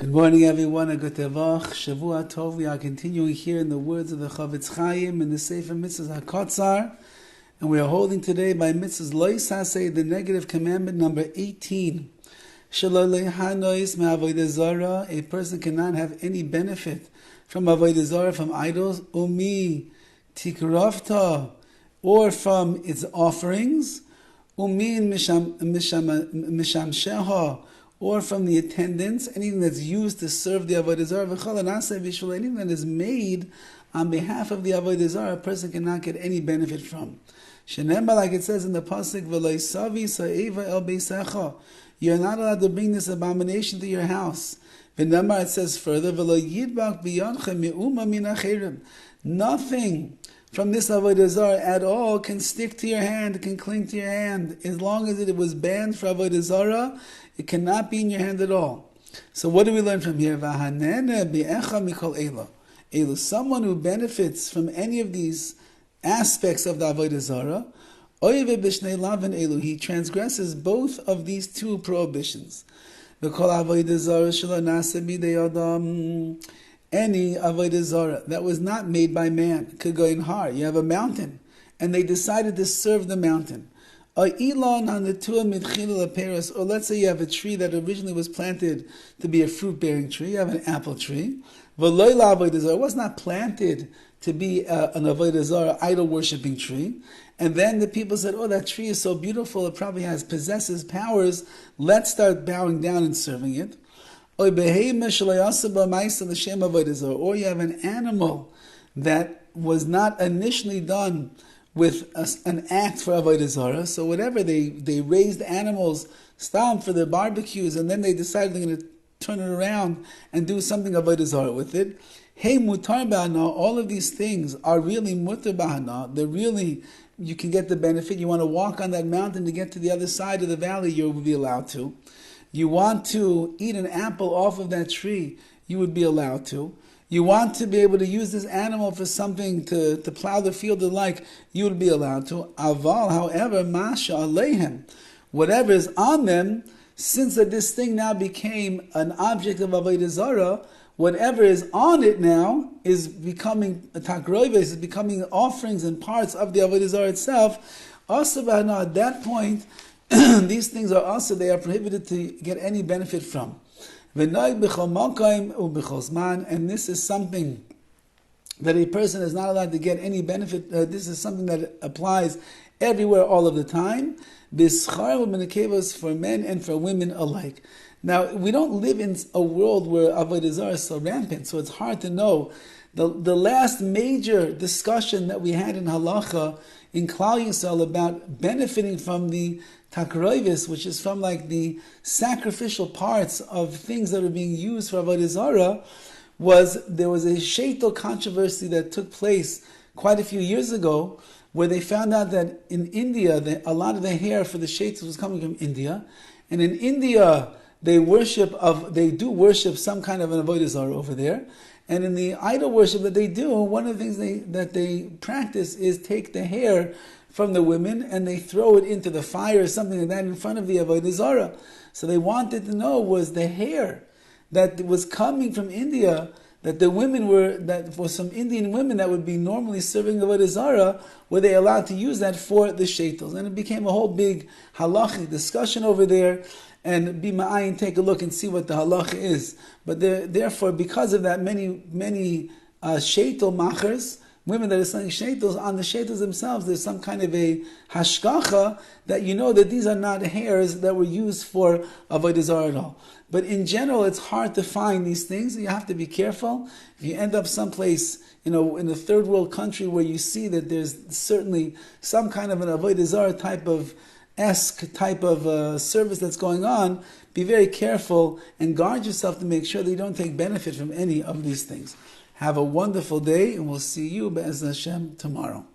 Good morning, everyone. A good tevach, Shavua Tov. We are continuing here in the words of the Horowitz in the Sefer Mitzvah HaKotzar, and we are holding today by Mitzvahs Lo Yisaseh, the negative commandment number 18. Shelo lehanois me'avodah zarah. A person cannot have any benefit from avodah zarah, from idols, umi tikravta, or from its offerings, umi mishamsheha, or from the attendants, anything that's used to serve the Avodah Zarah, anything that is made on behalf of the Avodah Zarah, a person cannot get any benefit from. Shenemba, like it says in the pasuk, you're not allowed to bring this abomination to your house. It says further, nothing from this Avodah Zarah at all can stick to your hand, can cling to your hand. As long as it was banned for Avodah Zarah, it cannot be in your hand at all. So what do we learn from here? Someone who benefits from any of these aspects of the Avodah Zarah, he transgresses both of these two prohibitions. Any Avodah Zarah that was not made by man could go in hard. You have a mountain, and they decided to serve the mountain. Or let's say you have a tree that originally was planted to be a fruit-bearing tree. You have an apple tree. It was not planted to be an Avodah Zarah, idol-worshipping tree. And then the people said, oh, that tree is so beautiful, it probably possesses powers. Let's start bowing down and serving it. Or you have an animal that was not initially done with an act for Avodah Zarah. So whatever, they raised animals, stam, for their barbecues, and then they decided they're going to turn it around and do something Avodah Zarah with it. Hey, mutar b'hana, all of these things are really mutar b'hana. They're really, you can get the benefit. You want to walk on that mountain to get to the other side of the valley, you would be allowed to. You want to eat an apple off of that tree, you would be allowed to. You want to be able to use this animal for something to plow the field and like, you would be allowed to. Aval, however, masha aleihem, whatever is on them, since that this thing now became an object of Avodah Zarah, whatever is on it now is becoming a takroives, is becoming offerings and parts of the Avodah Zarah itself. Also, at that point, these things are also, they are prohibited to get any benefit from. And this is something that a person is not allowed to get any benefit. This is something that applies everywhere, all of the time. For men and for women alike. Now, we don't live in a world where Avodah Zarah is so rampant, so it's hard to know. The last major discussion that we had in Halacha in Klal Yisrael about benefiting from the takroivis, which is from like the sacrificial parts of things that are being used for Avodah Zarah, there was a sheitel controversy that took place quite a few years ago, where they found out that in India, a lot of the hair for the sheitels was coming from India, and in India they do worship some kind of an Avodah Zarah over there. And in the idol worship that they do, one of the things that they practice is take the hair from the women and they throw it into the fire or something like that in front of the Avodah Zarah. So they wanted to know, was the hair that was coming from India, that for some Indian women that would be normally serving Avodah Zarah, were they allowed to use that for the sheitels? And it became a whole big halachic discussion over there. And be ma'ayin, take a look and see what the halacha is. But therefore, because of that, many sheitel machers, women that are selling sheitels, on the sheitels themselves, there's some kind of a hashgacha that you know that these are not hairs that were used for Avodah Zarah at all. But in general, it's hard to find these things. You have to be careful. If you end up someplace, in a third world country where you see that there's certainly some kind of an Avodah Zarah type of service that's going on, be very careful and guard yourself to make sure that you don't take benefit from any of these things. Have a wonderful day, and we'll see you, Be'ez Hashem, tomorrow.